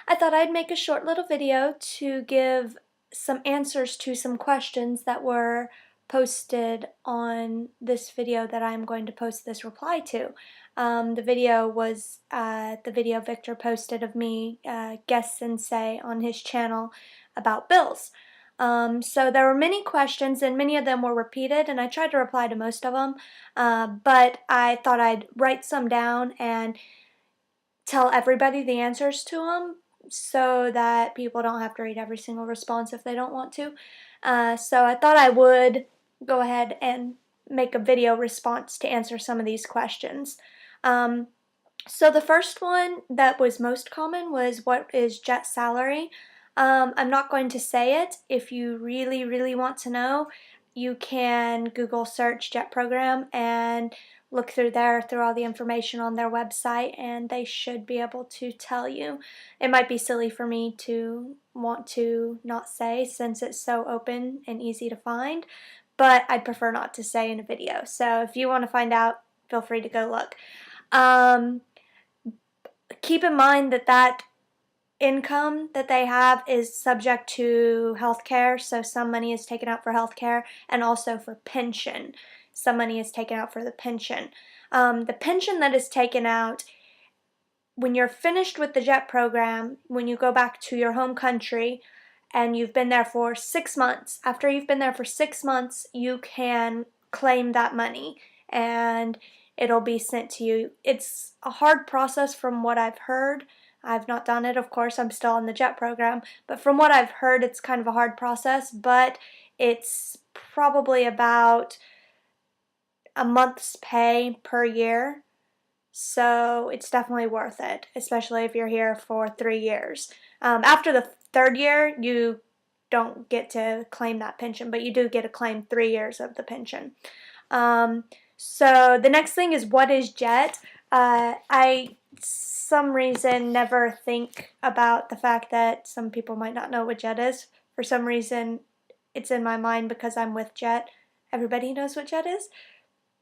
I thought I'd make a short little video to give some answers to some questions that were posted on this video that I'm going to post this reply to. The video was the video Victor posted of me, guest sensei, on his channel about bills. So there were many questions and many of them were repeated, and I tried to reply to most of them, but I thought I'd write some down and tell everybody the answers to them so that people don't have to read every single response if they don't want to. So I thought I would go ahead and make a video response to answer some of these questions. So the first one that was most common was, what is JET salary? I'm not going to say it. If you really, really want to know, you can Google search JET program and look through all the information on their website, and they should be able to tell you. It might be silly for me to want to not say since it's so open and easy to find, but I'd prefer not to say in a video. So if you want to find out, feel free to go look. Keep in mind that income that they have is subject to health care, so some money is taken out for health care and also for pension. Some money is taken out for the pension. The pension that is taken out when you're finished with the JET program, when you go back to your home country and you've been there for 6 months, after you've been there for 6 months, you can claim that money and it'll be sent to you. It's a hard process from what I've heard. I've not done it, of course, I'm still on the JET program, but from what I've heard, it's kind of a hard process, but it's probably about a month's pay per year, so it's definitely worth it, especially if you're here for 3 years. After the 3rd year, you don't get to claim that pension, but you do get to claim 3 years of the pension. So the next thing is, what is JET? I some reason never think about the fact that some people might not know what JET is. For some reason, it's in my mind because I'm with JET. Everybody knows what JET is.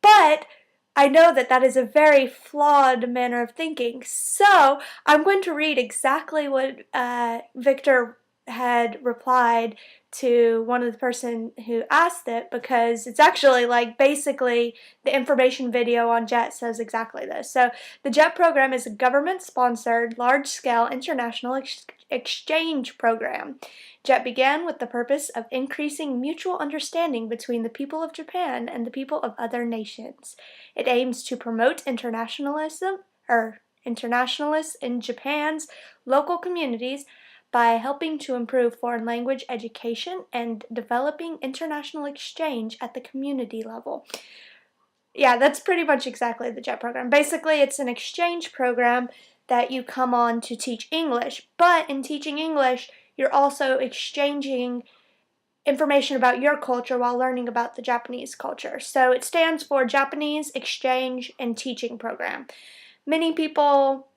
But I know that is a very flawed manner of thinking. So I'm going to read exactly what Victor had replied to one of the person who asked it, because it's actually like basically the information video on JET says exactly this. So the JET program is a government-sponsored, large-scale international exchange program. JET began with the purpose of increasing mutual understanding between the people of Japan and the people of other nations. It aims to promote internationalists in Japan's local communities by helping to improve foreign language education and developing international exchange at the community level. Yeah, that's pretty much exactly the JET program. Basically, it's an exchange program that you come on to teach English, but in teaching English, you're also exchanging information about your culture while learning about the Japanese culture. So it stands for Japanese Exchange and Teaching Program. Many people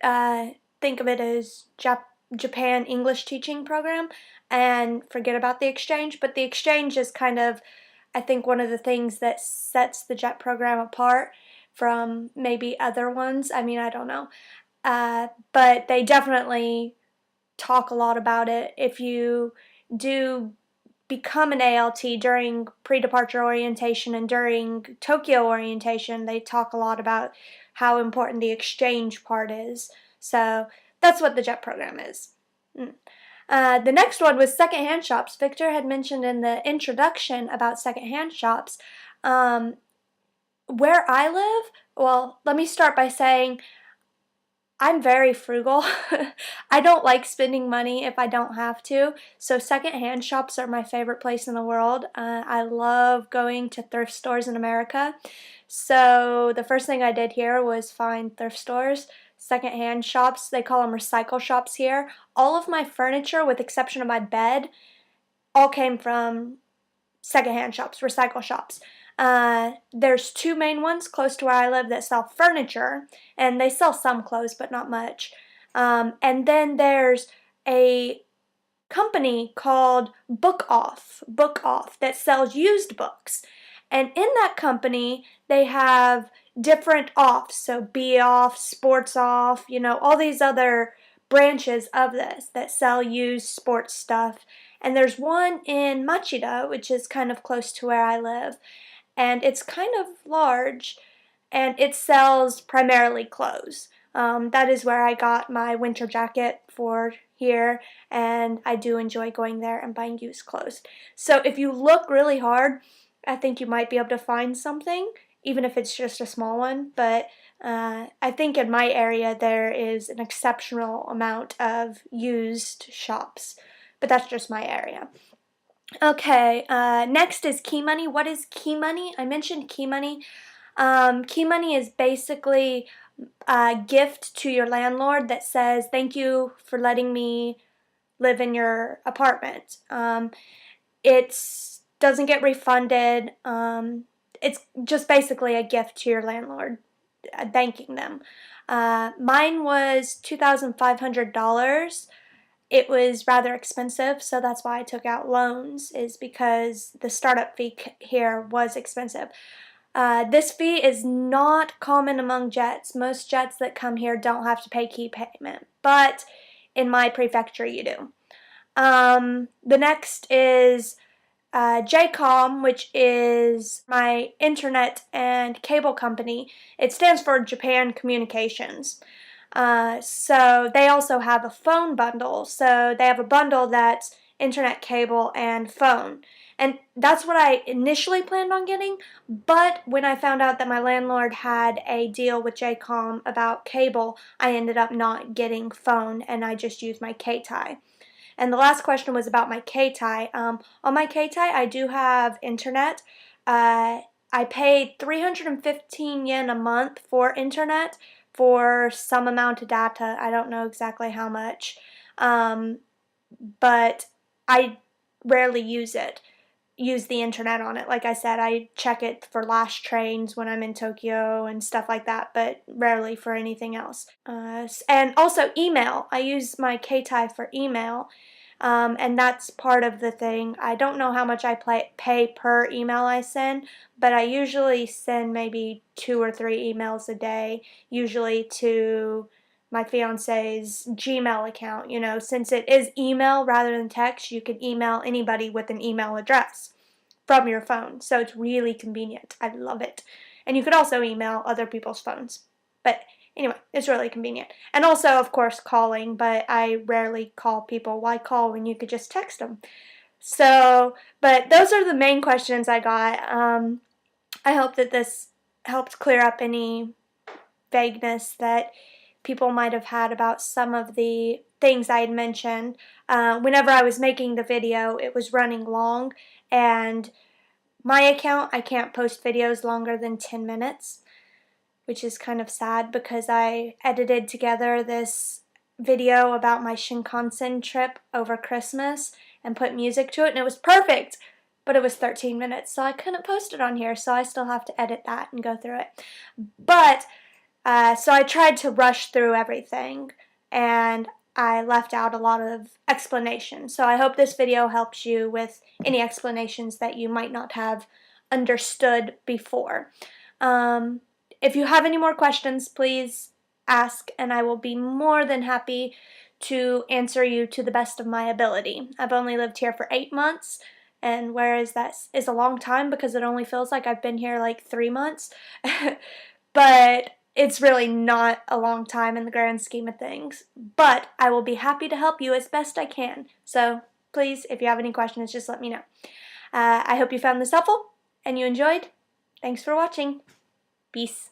think of it as Japan English Teaching Program and forget about the exchange, but the exchange is kind of, I think, one of the things that sets the JET program apart from maybe other ones. I mean, I don't know. But they definitely talk a lot about it. If you do become an ALT during pre-departure orientation and during Tokyo orientation, they talk a lot about how important the exchange part is. So that's what the JET program is. The next one was secondhand shops. Victor had mentioned in the introduction about secondhand shops. Where I live, well, let me start by saying I'm very frugal. I don't like spending money if I don't have to, so secondhand shops are my favorite place in the world. I love going to thrift stores in America. So the first thing I did here was find thrift stores, secondhand shops. They call them recycle shops here. All of my furniture, with exception of my bed, all came from secondhand shops, recycle shops. There's 2 main ones close to where I live that sell furniture, and they sell some clothes, but not much. And then there's a company called Book Off that sells used books. And in that company, they have different offs, so Be Off, Sports Off, all these other branches of this that sell used sports stuff. And there's one in Machida, which is kind of close to where I live. And it's kind of large, and it sells primarily clothes. That is where I got my winter jacket for here, and I do enjoy going there and buying used clothes. So if you look really hard, I think you might be able to find something, even if it's just a small one. But I think in my area there is an exceptional amount of used shops, but that's just my area. Okay, next is key money. What is key money? I mentioned key money. Key money is basically a gift to your landlord that says, thank you for letting me live in your apartment. It doesn't get refunded. It's just basically a gift to your landlord, thanking them. Mine was $2,500. It was rather expensive, so that's why I took out loans, is because the startup fee here was expensive. This fee is not common among jets. Most jets that come here don't have to pay key payment, but in my prefecture you do. The next is JCOM, which is my internet and cable company. It stands for Japan Communications. So they also have a phone bundle. So they have a bundle that's internet, cable, and phone. And that's what I initially planned on getting, but when I found out that my landlord had a deal with JCOM about cable, I ended up not getting phone, and I just used my Keitai. And the last question was about my Keitai. On my Keitai, I do have internet. I paid 315 yen a month for internet for some amount of data. I don't know exactly how much, but I rarely use the internet on it. Like I said, I check it for last trains when I'm in Tokyo and stuff like that, but rarely for anything else. And also email. I use my Keitai for email, and that's part of the thing. I don't know how much I pay per email I send, but I usually send maybe 2 or 3 emails a day, usually to my fiance's Gmail account. You know, since it is email rather than text, you can email anybody with an email address from your phone. So it's really convenient. I love it. And you could also email other people's phones. But anyway, it's really convenient. And also, of course, calling, but I rarely call people. Why call when you could just text them? So, but those are the main questions I got. I hope that this helped clear up any vagueness that people might have had about some of the things I had mentioned. Whenever I was making the video, it was running long, and my account, I can't post videos longer than 10 minutes, which is kind of sad because I edited together this video about my Shinkansen trip over Christmas and put music to it, and it was perfect, but it was 13 minutes, so I couldn't post it on here, so I still have to edit that and go through it. But so I tried to rush through everything, and I left out a lot of explanations. So I hope this video helps you with any explanations that you might not have understood before. If you have any more questions, please ask, and I will be more than happy to answer you to the best of my ability. I've only lived here for 8 months, and whereas that is a long time because it only feels like I've been here like 3 months, but it's really not a long time in the grand scheme of things. But I will be happy to help you as best I can. So please, if you have any questions, just let me know. I hope you found this helpful and you enjoyed. Thanks for watching. Peace.